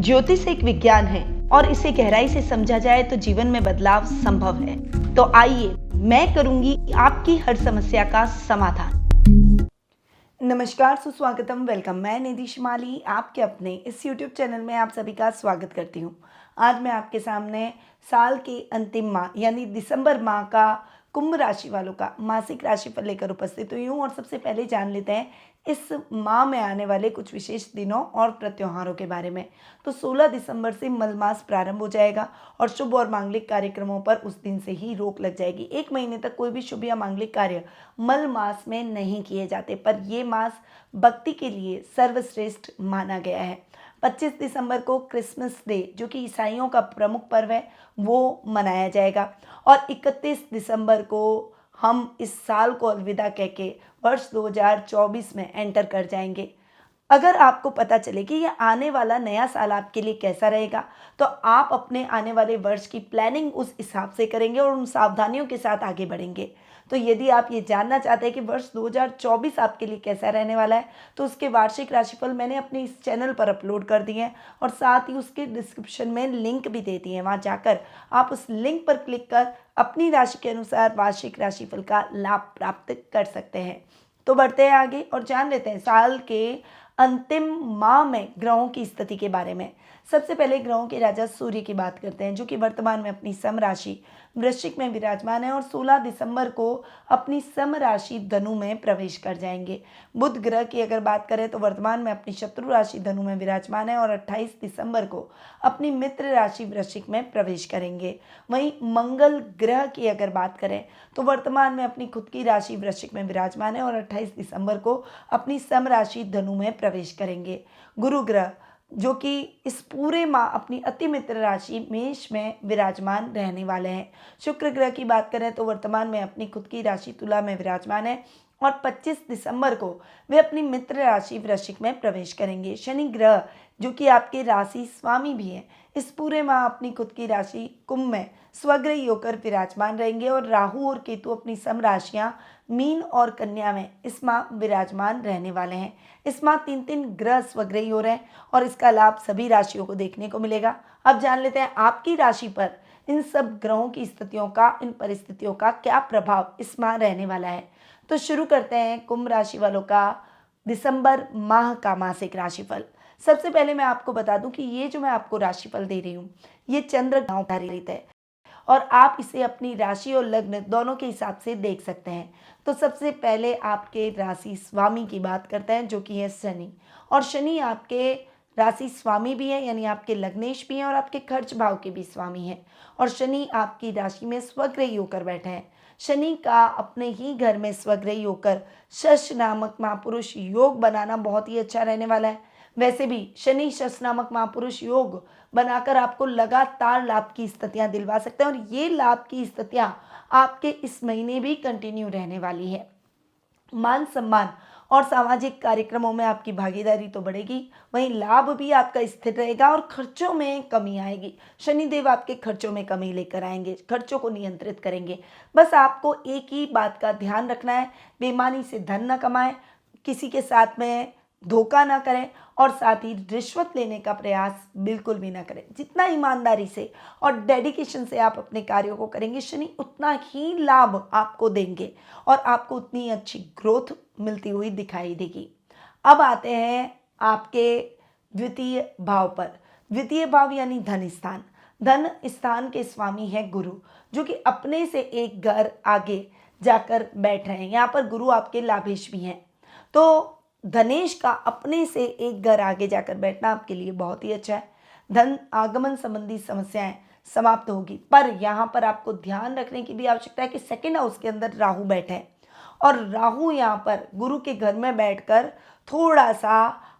ज्योतिष एक विज्ञान है और इसे गहराई से समझा जाए तो जीवन में बदलाव संभव है। तो आइए मैं करूंगी आपकी हर समस्या का समाधान। नमस्कार, सुस्वागतम, वेलकम। मैं निधि शिमाली आपके अपने इस YouTube चैनल में आप सभी का स्वागत करती हूँ। आज मैं आपके सामने साल के अंतिम माह यानी दिसंबर माह का कुंभ राशि वालों का मासिक राशिफल लेकर उपस्थित हुई हूँ। और सबसे पहले जान लेते हैं इस माह में आने वाले कुछ विशेष दिनों और त्योहारों के बारे में। तो 16 दिसंबर से मल मास प्रारंभ हो जाएगा और शुभ और मांगलिक कार्यक्रमों पर उस दिन से ही रोक लग जाएगी। एक महीने तक कोई भी शुभ या मांगलिक कार्य मल मास में नहीं किए जाते, पर ये मास भक्ति के लिए सर्वश्रेष्ठ माना गया है। 25 दिसंबर को क्रिसमस डे, जो कि ईसाइयों का प्रमुख पर्व है, वो मनाया जाएगा। और 31 दिसंबर को हम इस साल को अलविदा कह के वर्ष 2024 में एंटर कर जाएंगे। अगर आपको पता चले कि यह आने वाला नया साल आपके लिए कैसा रहेगा, तो आप अपने आने वाले वर्ष की प्लानिंग उस हिसाब से करेंगे और उन सावधानियों के साथ आगे बढ़ेंगे। तो यदि आप ये जानना चाहते हैं कि वर्ष 2024 आपके लिए कैसा रहने वाला है, तो उसके वार्षिक राशिफल मैंने अपने इस चैनल पर अपलोड कर दिए हैं और साथ ही उसके डिस्क्रिप्शन में लिंक भी दे दिए हैं। वहाँ जाकर आप उस लिंक पर क्लिक कर अपनी राशि के अनुसार वार्षिक राशिफल का लाभ प्राप्त कर सकते हैं। तो बढ़ते हैं आगे और जान लेते हैं साल के अंतिम माह में ग्रहों की स्थिति के बारे में। सबसे पहले ग्रहों के राजा सूर्य की बात करते हैं, जो कि वर्तमान में अपनी सम राशि वृश्चिक में विराजमान है और 16 दिसंबर को अपनी सम राशि धनु में प्रवेश कर जाएंगे। बुध ग्रह की अगर बात करें तो वर्तमान में अपनी शत्रु राशि धनु में विराजमान है और 28 दिसंबर को अपनी मित्र राशि वृश्चिक में प्रवेश करेंगे। वहीं मंगल ग्रह की अगर बात करें तो वर्तमान में अपनी खुद की राशि वृश्चिक में विराजमान है और 28 दिसंबर को अपनी सम राशि धनु में प्रवेश करेंगे। गुरु ग्रह, जो कि इस पूरे माह अपनी अति मित्र राशि मेष में विराजमान रहने वाले हैं। शुक्र ग्रह की बात करें तो वर्तमान में अपनी खुद की राशि तुला में विराजमान है और 25 दिसंबर को वे अपनी मित्र राशि वृश्चिक में प्रवेश करेंगे। शनि ग्रह, जो कि आपके राशि स्वामी भी हैं, इस पूरे माह अपनी खुद की राशि कुंभ में स्वग्रही होकर विराजमान रहेंगे और राहु और केतु अपनी सम राशियां मीन और कन्या में इस माह विराजमान रहने वाले हैं। इस माह 3 ग्रह स्वग्रही हो रहे हैं और इसका लाभ सभी राशियों को देखने को मिलेगा। अब जान लेते हैं आपकी राशि पर इन सब ग्रहों की स्थितियों का, इन परिस्थितियों का क्या प्रभाव इस माह रहने वाला है। तो शुरू करते हैं कुंभ राशि वालों का दिसंबर माह का मासिक राशिफल। सबसे पहले मैं आपको बता दूं कि ये जो मैं आपको राशिफल दे रही हूँ, ये चंद्र ग्रह आधारित है और आप इसे अपनी राशि और लग्न दोनों के हिसाब से देख सकते हैं। तो सबसे पहले आपके राशि स्वामी की बात करते हैं, जो कि है शनि। और शनि आपके राशि स्वामी भी है, यानी आपके लग्नेश भी हैं और आपके खर्च भाव के भी स्वामी हैं। और शनि आपकी राशि में स्वग्रही होकर बैठे हैं। शनि का अपने ही घर में स्वग्रही होकर शश नामक महापुरुष योग बनाना बहुत ही अच्छा रहने वाला है। वैसे भी शनि शश नामक महापुरुष योग बनाकर आपको लगातार लाभ की स्थितियां दिलवा सकते हैं और ये लाभ की स्थितियां आपके इस महीने भी कंटिन्यू रहने वाली है। मान सम्मान और सामाजिक कार्यक्रमों में आपकी भागीदारी तो बढ़ेगी, वहीं लाभ भी आपका स्थिर रहेगा और खर्चों में कमी आएगी। शनिदेव आपके खर्चों में कमी लेकर आएंगे, खर्चों को नियंत्रित करेंगे। बस आपको एक ही बात का ध्यान रखना है, बेईमानी से धन न कमाएं, किसी के साथ में धोखा ना करें और साथ ही रिश्वत लेने का प्रयास बिल्कुल भी ना करें। जितना ईमानदारी से और डेडिकेशन से आप अपने कार्यों को करेंगे, शनि उतना ही लाभ आपको देंगे और आपको उतनी अच्छी ग्रोथ मिलती हुई दिखाई देगी। अब आते हैं आपके द्वितीय भाव पर। द्वितीय भाव यानी धन स्थान। धन स्थान के स्वामी है गुरु, जो कि अपने से एक घर आगे जाकर बैठ रहे हैं। यहाँ पर गुरु आपके लाभेश भी हैं। तो धनेश का अपने से एक घर आगे जाकर बैठना आपके लिए बहुत ही अच्छा है। धन आगमन संबंधी समस्याएं समाप्त होगी, पर यहाँ पर आपको ध्यान रखने की भी आवश्यकता है कि सेकंड हाउस के अंदर राहु बैठे हैं और राहु यहाँ पर गुरु के घर में बैठकर थोड़ा सा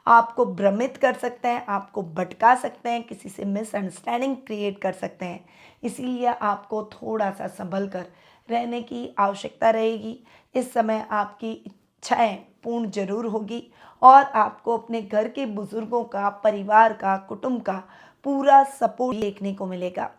आपको भ्रमित कर सकते हैं, आपको भटका सकते हैं, किसी से मिसअंडरस्टैंडिंग क्रिएट कर सकते हैं। इसीलिए आपको थोड़ा सा संभल कर रहने की आवश्यकता रहेगी। इस समय आपकी इच्छाएं पूर्ण जरूर होगी और आपको अपने घर के बुजुर्गों का, परिवार का, कुटुंब का पूरा सपोर्ट देखने को मिलेगा।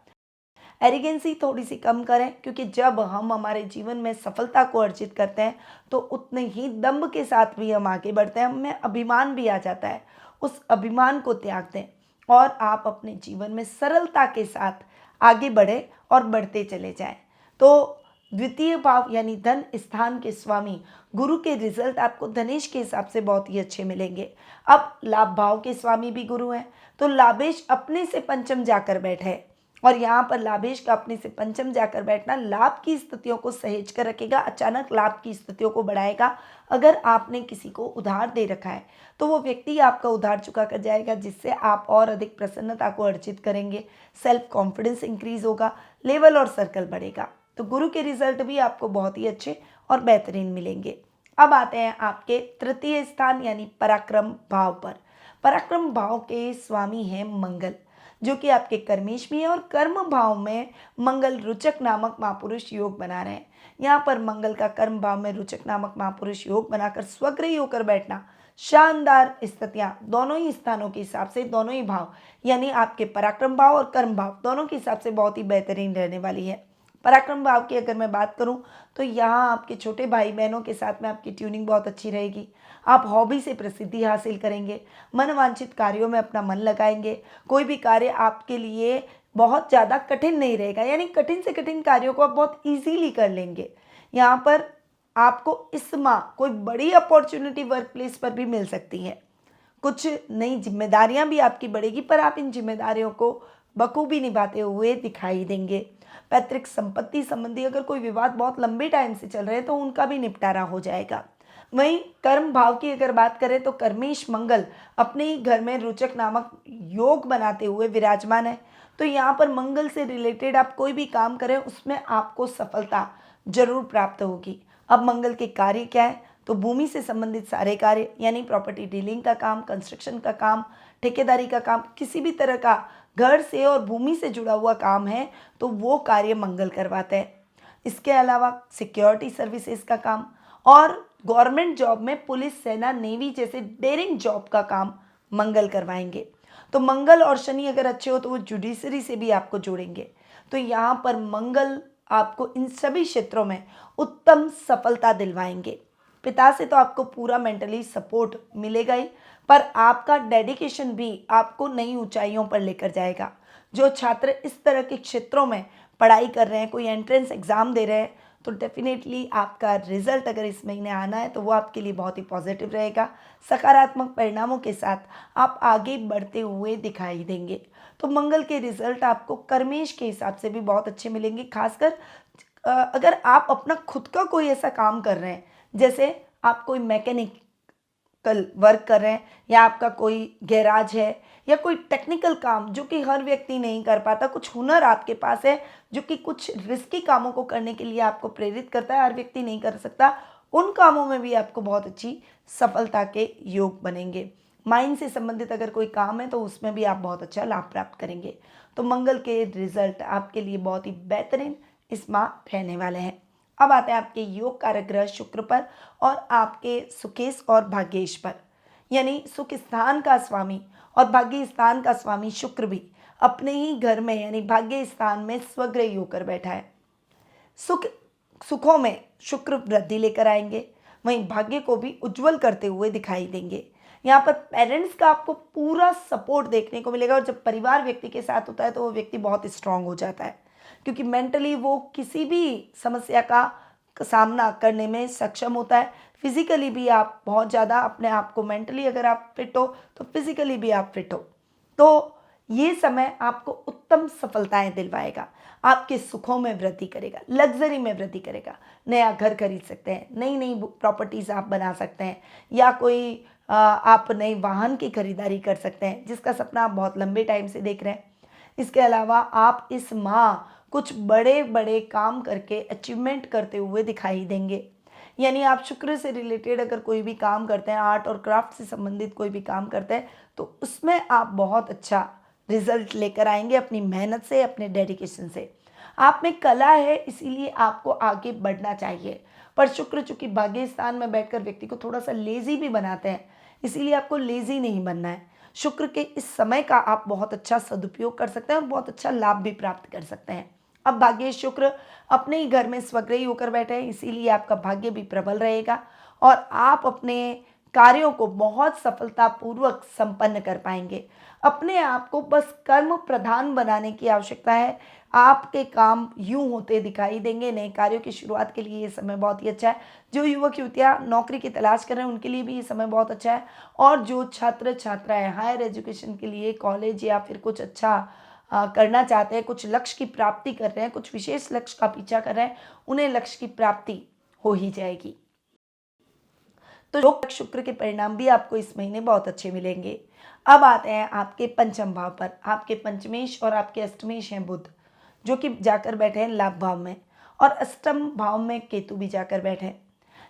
एरिगेंसी थोड़ी सी कम करें, क्योंकि जब हम हमारे जीवन में सफलता को अर्जित करते हैं तो उतने ही दम्भ के साथ भी हम आगे बढ़ते हैं, हमें अभिमान भी आ जाता है। उस अभिमान को त्याग दें और आप अपने जीवन में सरलता के साथ आगे बढ़े और बढ़ते चले जाएं। तो द्वितीय भाव यानी धन स्थान के स्वामी गुरु के रिजल्ट आपको धनेश के हिसाब से बहुत ही अच्छे मिलेंगे। अब लाभ भाव के स्वामी भी गुरु हैं, तो लाभेश अपने से पंचम जाकर बैठे और यहाँ पर लाभेश का अपने से पंचम जाकर बैठना लाभ की स्थितियों को सहेज कर रखेगा, अचानक लाभ की स्थितियों को बढ़ाएगा। अगर आपने किसी को उधार दे रखा है तो वो व्यक्ति आपका उधार चुका कर जाएगा, जिससे आप और अधिक प्रसन्नता को अर्जित करेंगे, सेल्फ कॉन्फिडेंस इंक्रीज होगा, लेवल और सर्कल बढ़ेगा। तो गुरु के रिजल्ट भी आपको बहुत ही अच्छे और बेहतरीन मिलेंगे। अब आते हैं आपके तृतीय स्थान यानी पराक्रम भाव पर। पराक्रम भाव के स्वामी हैं मंगल, जो कि आपके कर्मेश भी है और कर्म भाव में मंगल रुचक नामक महापुरुष योग बना रहे हैं। यहाँ पर मंगल का कर्म भाव में रुचक नामक महापुरुष योग बनाकर स्वग्रही होकर बैठना शानदार स्थितियां दोनों ही स्थानों के हिसाब से, दोनों ही भाव यानी आपके पराक्रम भाव और कर्म भाव दोनों के हिसाब से बहुत ही बेहतरीन रहने वाली है। पराक्रम भाव की अगर मैं बात करूं तो यहाँ आपके छोटे भाई बहनों के साथ में आपकी ट्यूनिंग बहुत अच्छी रहेगी। आप हॉबी से प्रसिद्धि हासिल करेंगे, मनवांछित कार्यों में अपना मन लगाएंगे, कोई भी कार्य आपके लिए बहुत ज़्यादा कठिन नहीं रहेगा, यानी कठिन से कठिन कार्यों को आप बहुत इजीली कर लेंगे। यहाँ पर आपको इस माह कोई बड़ी अपॉर्चुनिटी वर्क प्लेस पर भी मिल सकती है, कुछ नई जिम्मेदारियां भी आपकी बढ़ेगी, पर आप इन जिम्मेदारियों को बखूबी निभाते हुए दिखाई देंगे। पैतृक संपत्ति संबंधी अगर कोई विवाद बहुत लंबे टाइम से चल रहे हैं तो उनका भी निपटारा हो जाएगा। वहीं कर्म भाव की अगर बात करें तो कर्मेश मंगल अपने ही घर में रुचक नामक योग बनाते हुए विराजमान है, तो यहाँ पर मंगल से रिलेटेड आप कोई भी काम करें उसमें आपको सफलता जरूर प्राप्त होगी। अब मंगल के कार्य क्या है, तो भूमि से संबंधित सारे कार्य यानी प्रॉपर्टी डीलिंग का काम, कंस्ट्रक्शन का काम, ठेकेदारी का काम, किसी भी तरह का घर से और भूमि से जुड़ा हुआ काम है तो वो कार्य मंगल करवाते हैं। इसके अलावा सिक्योरिटी सर्विसेज का काम और गवर्नमेंट जॉब में पुलिस, सेना, नेवी जैसे डेयरिंग जॉब का काम मंगल करवाएंगे। तो मंगल और शनि अगर अच्छे हो तो वो जुडिशरी से भी आपको जोड़ेंगे। तो यहाँ पर मंगल आपको इन सभी क्षेत्रों में उत्तम सफलता दिलवाएंगे। पिता से तो आपको पूरा मेंटली सपोर्ट मिलेगा ही, पर आपका डेडिकेशन भी आपको नई ऊंचाइयों पर लेकर जाएगा। जो छात्र इस तरह के क्षेत्रों में पढ़ाई कर रहे हैं, कोई एंट्रेंस एग्जाम दे रहे हैं, तो डेफिनेटली आपका रिजल्ट अगर इस महीने आना है तो वो आपके लिए बहुत ही पॉजिटिव रहेगा। सकारात्मक परिणामों के साथ आप आगे बढ़ते हुए दिखाई देंगे। तो मंगल के रिजल्ट आपको कर्मेश के हिसाब से भी बहुत अच्छे मिलेंगे। खासकर अगर आप अपना खुद का कोई ऐसा काम कर रहे हैं, जैसे आप कोई मैकेनिकल वर्क कर रहे हैं या आपका कोई गैराज है या कोई टेक्निकल काम जो कि हर व्यक्ति नहीं कर पाता, कुछ हुनर आपके पास है जो कि कुछ रिस्की कामों को करने के लिए आपको प्रेरित करता है, हर व्यक्ति नहीं कर सकता, उन कामों में भी आपको बहुत अच्छी सफलता के योग बनेंगे। माइंड से संबंधित अगर कोई काम है तो उसमें भी आप बहुत अच्छा लाभ प्राप्त करेंगे। तो मंगल के रिजल्ट आपके लिए बहुत ही बेहतरीन इस माह रहने वाले हैं। अब आते हैं आपके योग कारक ग्रह शुक्र पर और आपके सुकेश और भाग्येश पर। यानी सुख स्थान का स्वामी और भाग्य स्थान का स्वामी शुक्र भी अपने ही घर में यानी भाग्य स्थान में स्वग्रही होकर बैठा है। सुखों में शुक्र वृद्धि लेकर आएंगे, वहीं भाग्य को भी उज्जवल करते हुए दिखाई देंगे। यहाँ पर पेरेंट्स का आपको पूरा सपोर्ट देखने को मिलेगा, और जब परिवार व्यक्ति के साथ होता है तो वो व्यक्ति बहुत स्ट्रांग हो जाता है, क्योंकि मेंटली वो किसी भी समस्या का सामना करने में सक्षम होता है। फिजिकली भी आप बहुत ज़्यादा अपने आप को, मेंटली अगर आप फिट हो तो फिजिकली भी आप फिट हो। तो ये समय आपको उत्तम सफलताएं दिलवाएगा, आपके सुखों में वृद्धि करेगा, लग्जरी में वृद्धि करेगा। नया घर खरीद सकते हैं, नई नई प्रॉपर्टीज़ आप बना सकते हैं, या कोई आप नए वाहन की खरीदारी कर सकते हैं जिसका सपना आप बहुत लंबे टाइम से देख रहे हैं। इसके अलावा आप इस माह कुछ बड़े बड़े काम करके अचीवमेंट करते हुए दिखाई देंगे। यानी आप शुक्र से रिलेटेड अगर कोई भी काम करते हैं, आर्ट और क्राफ्ट से संबंधित कोई भी काम करते हैं, तो उसमें आप बहुत अच्छा रिजल्ट लेकर आएंगे अपनी मेहनत से, अपने डेडिकेशन से। आप में कला है इसीलिए आपको आगे बढ़ना चाहिए, पर शुक्र चूंकि भाग्य स्थान में बैठकर व्यक्ति को थोड़ा सा लेजी भी बनाते हैं, इसीलिए आपको लेजी नहीं बनना है। शुक्र के इस समय का आप बहुत अच्छा सदुपयोग कर सकते हैं और बहुत अच्छा लाभ भी प्राप्त कर सकते हैं। अब भाग्य शुक्र अपने ही घर में स्वग्रही होकर बैठे हैं, इसीलिए आपका भाग्य भी प्रबल रहेगा और आप अपने कार्यों को बहुत सफलतापूर्वक संपन्न कर पाएंगे। अपने आप को बस कर्म प्रधान बनाने की आवश्यकता है। आपके काम यूं होते दिखाई देंगे। नए कार्यों की शुरुआत के लिए ये समय बहुत ही अच्छा है। जो युवक युवतियां नौकरी की तलाश कर रहे हैं उनके लिए भी ये समय बहुत अच्छा है। और जो छात्र छात्राएं हायर एजुकेशन के लिए कॉलेज या फिर कुछ अच्छा करना चाहते हैं, कुछ लक्ष्य की प्राप्ति कर रहे हैं, कुछ विशेष लक्ष्य का पीछा कर रहे हैं, उन्हें लक्ष्य की प्राप्ति हो ही जाएगी। तो योग शुक्र के परिणाम भी आपको इस महीने बहुत अच्छे मिलेंगे। अब आते हैं आपके पंचम भाव पर। आपके पंचमेश और आपके अष्टमेश हैं बुध, जो कि जाकर बैठे हैं लाभ भाव में, और अष्टम भाव में केतु भी जाकर बैठे हैं।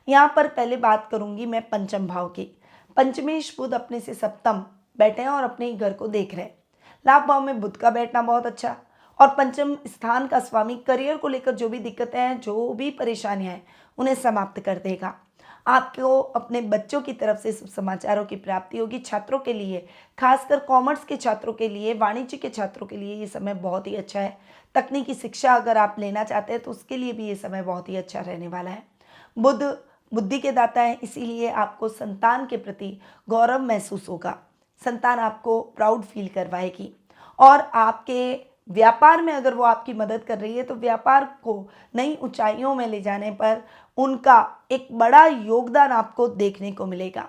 यहाँ पर पहले बात करूंगी मैं पंचम भाव की। पंचमेश बुध अपने से सप्तम बैठे हैं और अपने ही घर को देख रहे हैं। लाभ भाव में बुध का बैठना बहुत अच्छा, और पंचम स्थान का स्वामी करियर को लेकर जो भी दिक्कतें हैं, जो भी परेशानियां हैं, उन्हें समाप्त कर देगा। आपको अपने बच्चों की तरफ से शुभ समाचारों की प्राप्ति होगी। छात्रों के लिए, खासकर कॉमर्स के छात्रों के लिए, वाणिज्य के छात्रों के लिए ये समय बहुत ही अच्छा है। तकनीकी शिक्षा अगर आप लेना चाहते हैं तो उसके लिए भी ये समय बहुत ही अच्छा रहने वाला है। बुध बुद्धि के दाता है, इसीलिए आपको संतान के प्रति गौरव महसूस होगा। संतान आपको प्राउड फील करवाएगी। और आपके व्यापार में अगर वो आपकी मदद कर रही है तो व्यापार को नई ऊंचाइयों में ले जाने पर उनका एक बड़ा योगदान आपको देखने को मिलेगा।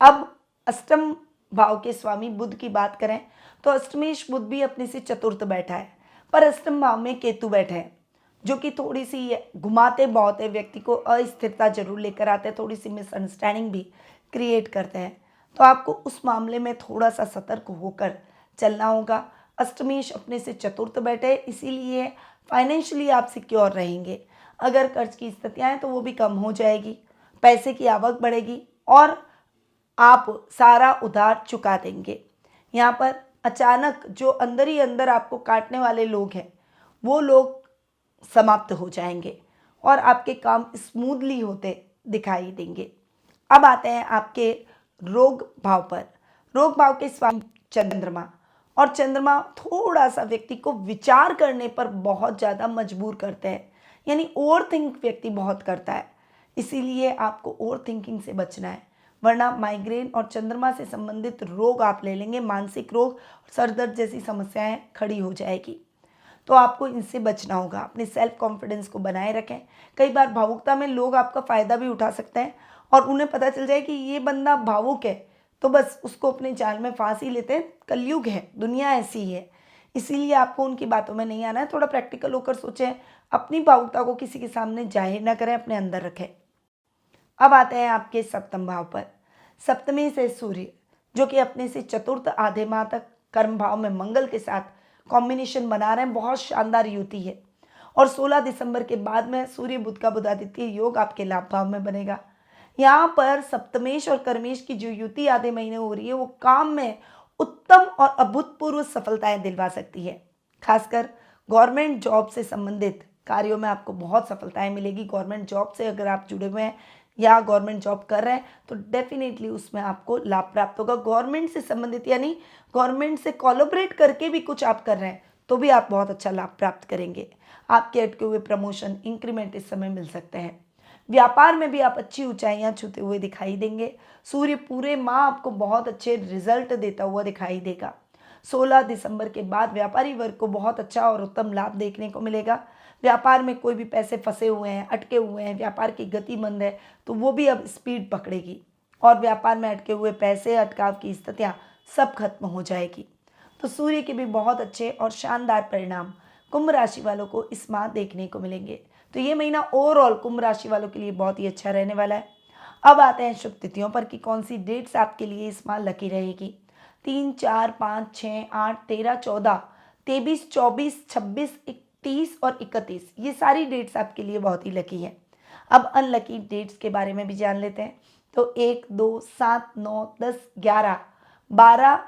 अब अष्टम भाव के स्वामी बुध की बात करें तो अष्टमेश बुध भी अपने से चतुर्थ बैठा है, पर अष्टम भाव में केतु बैठे हैं, जो कि थोड़ी सी घुमाते बहुत है, व्यक्ति को अस्थिरता जरूर लेकर आते हैं, थोड़ी सी मिसअंडरस्टैंडिंग भी क्रिएट करते हैं। तो आपको उस मामले में थोड़ा सा सतर्क होकर चलना होगा। अष्टमेश अपने से चतुर्थ बैठे, इसीलिए फाइनेंशियली आप सिक्योर रहेंगे। अगर कर्ज की स्थितियां हैं तो वो भी कम हो जाएगी, पैसे की आवक बढ़ेगी और आप सारा उधार चुका देंगे। यहाँ पर अचानक जो अंदर ही अंदर आपको काटने वाले लोग हैं वो लोग समाप्त हो जाएंगे और आपके काम स्मूथली होते दिखाई देंगे। अब आते हैं आपके रोग भाव पर। रोग भाव के स्वामी चंद्रमा, और चंद्रमा थोड़ा सा व्यक्ति को विचार करने पर बहुत ज़्यादा मजबूर करते हैं, यानी ओवर थिंक व्यक्ति बहुत करता है। इसीलिए आपको ओवर थिंकिंग से बचना है, वरना माइग्रेन और चंद्रमा से संबंधित रोग आप ले लेंगे। मानसिक रोग, सर दर्द जैसी समस्याएं खड़ी हो जाएगी, तो आपको इनसे बचना होगा। अपने सेल्फ कॉन्फिडेंस को बनाए रखें। कई बार भावुकता में लोग आपका फ़ायदा भी उठा सकते हैं और उन्हें पता चल जाए कि ये बंदा भावुक है तो बस उसको अपने जाल में फांस ही लेते हैं। कलयुग है, दुनिया ऐसी ही है, इसीलिए आपको उनकी बातों में नहीं आना है। थोड़ा प्रैक्टिकल होकर सोचें, अपनी भावुकता को किसी के सामने जाहिर ना करें, अपने अंदर रखें। अब आते हैं आपके सप्तम भाव पर। सप्तमी से सूर्य, जो कि अपने से चतुर्थ आधे माह तक कर्म भाव में मंगल के साथ कॉम्बिनेशन बना रहे हैं, बहुत शानदार युति है। और 16 दिसंबर के बाद में सूर्य बुध का बुधादित्य योग आपके लाभ भाव में बनेगा। यहाँ पर सप्तमेश और कर्मेश की जो युति आधे महीने हो रही है वो काम में उत्तम और अभूतपूर्व सफलताएं दिलवा सकती है। खासकर गवर्नमेंट जॉब से संबंधित कार्यों में आपको बहुत सफलताएं मिलेगी। गवर्नमेंट जॉब से अगर आप जुड़े हुए हैं या गवर्नमेंट जॉब कर रहे हैं तो डेफिनेटली उसमें आपको लाभ प्राप्त होगा। गवर्नमेंट से संबंधित यानी गवर्नमेंट से कोलैबोरेट करके भी कुछ आप कर रहे हैं तो भी आप बहुत अच्छा लाभ प्राप्त करेंगे। आपके अटके हुए प्रमोशन, इंक्रीमेंट इस समय मिल सकते हैं। व्यापार में भी आप अच्छी ऊंचाइयां छूते हुए दिखाई देंगे। सूर्य पूरे माह आपको बहुत अच्छे रिजल्ट देता हुआ दिखाई देगा। 16 दिसंबर के बाद व्यापारी वर्ग को बहुत अच्छा और उत्तम लाभ देखने को मिलेगा। व्यापार में कोई भी पैसे फंसे हुए हैं, अटके हुए हैं, व्यापार की गति मंद है तो वो भी अब स्पीड पकड़ेगी और व्यापार में अटके हुए पैसे, अटकाव की स्थितियाँ सब खत्म हो जाएगी। तो सूर्य के भी बहुत अच्छे और शानदार परिणाम कुंभ राशि वालों को इस माह देखने को मिलेंगे। तो ये महीना ओवरऑल कुंभ राशि वालों के लिए बहुत ही अच्छा रहने वाला है। अब आते हैं शुभ तिथियों पर कि कौन सी डेट्स आपके लिए इस माह लकी रहेगी। 3, 4, 5, 6, 8, 13, 14, 23, 24, 26, 30 और 31, ये सारी डेट्स आपके लिए बहुत ही लकी है। अब अनलकी डेट्स के बारे में भी जान लेते हैं। तो 1, 2, 7, 9, 10, 11, 12,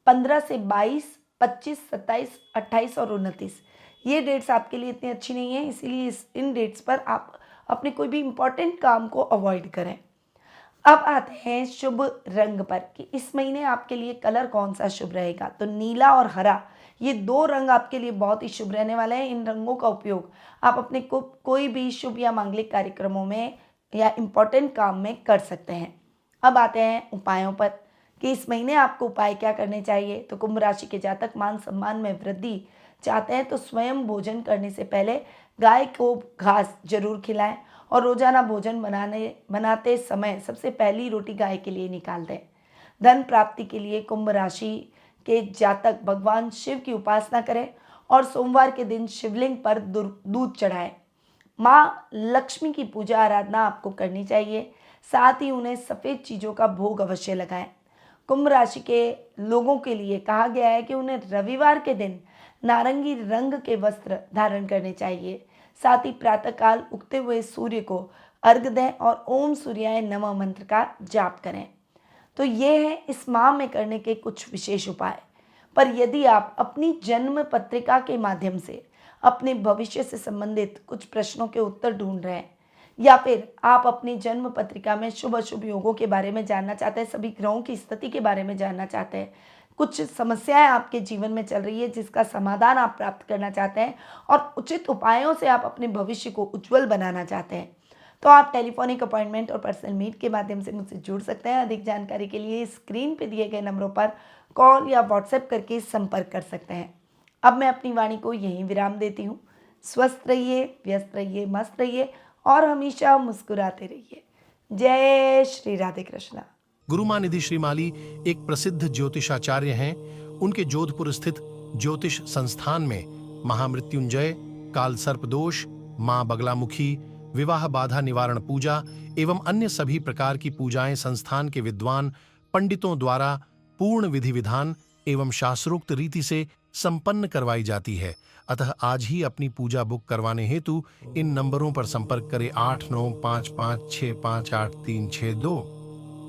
15 से 22, 25, 27, 28 और 29, ये डेट्स आपके लिए इतनी अच्छी नहीं है, इसीलिए इन डेट्स पर आप अपने कोई भी इम्पोर्टेंट काम को अवॉइड करें। अब आते हैं शुभ रंग पर कि इस महीने आपके लिए कलर कौन सा शुभ रहेगा। तो नीला और हरा, ये दो रंग आपके लिए बहुत ही शुभ रहने वाले हैं। इन रंगों का उपयोग आप अपने कोई भी शुभ या मांगलिक कार्यक्रमों में या इम्पोर्टेंट काम में कर सकते हैं। अब आते हैं उपायों पर कि इस महीने आपको उपाय क्या करने चाहिए। तो कुंभ राशि के जातक मान सम्मान में वृद्धि चाहते हैं तो स्वयं भोजन करने से पहले गाय को घास जरूर खिलाएं और रोजाना भोजन बनाते समय सबसे पहली रोटी गाय के लिए निकाल दें। धन प्राप्ति के लिए कुंभ राशि के जातक भगवान शिव की उपासना करें और सोमवार के दिन शिवलिंग पर दूध चढ़ाएं। माँ लक्ष्मी की पूजा आराधना आपको करनी चाहिए, साथ ही उन्हें सफ़ेद चीज़ों का भोग अवश्य लगाएं। कुंभ राशि के लोगों के लिए कहा गया है कि उन्हें रविवार के दिन नारंगी रंग के वस्त्र धारण करने चाहिए। साथ ही प्रातःकाल उगते हुए सूर्य को अर्घ्य दें और ओम सूर्याय नमः मंत्र का जाप करें। तो ये है इस माह में करने के कुछ विशेष उपाय। पर यदि आप अपनी जन्म पत्रिका के माध्यम से अपने भविष्य से संबंधित कुछ प्रश्नों के उत्तर ढूंढ रहे हैं या फिर आप अपनी जन्म पत्रिका में शुभ अशुभ योगों के बारे में जानना चाहते हैं, सभी ग्रहों की स्थिति के बारे में जानना चाहते हैं, कुछ समस्याएं आपके जीवन में चल रही है जिसका समाधान आप प्राप्त करना चाहते हैं और उचित उपायों से आप अपने भविष्य को उज्जवल बनाना चाहते हैं, तो आप टेलीफोनिक अपॉइंटमेंट और पर्सनल मीट के माध्यम से मुझसे जुड़ सकते हैं। अधिक जानकारी के लिए स्क्रीन पर दिए गए नंबरों पर कॉल या व्हाट्सएप करके संपर्क कर सकते हैं। अब मैं अपनी वाणी को यहीं विराम देती हूँ। स्वस्थ रहिए, व्यस्त रहिए, मस्त रहिए और हमेशा मुस्कुराते रहिए। जय श्री राधे कृष्णा। गुरुमां निधि श्रीमाली एक प्रसिद्ध ज्योतिषाचार्य हैं। उनके जोधपुर स्थित ज्योतिष संस्थान में महामृत्युंजय, काल सर्प दोष, मां बगलामुखी, विवाह बाधा निवारण पूजा एवं अन्य सभी प्रकार की पूजाएं संस्थान के विद्वान पंडितों द्वारा पूर्ण विधि विधान एवं शास्त्रोक्त रीति से संपन्न करवाई जाती है। अतः आज ही अपनी पूजा बुक करवाने हेतु इन नंबरों पर संपर्क करें 8955658362।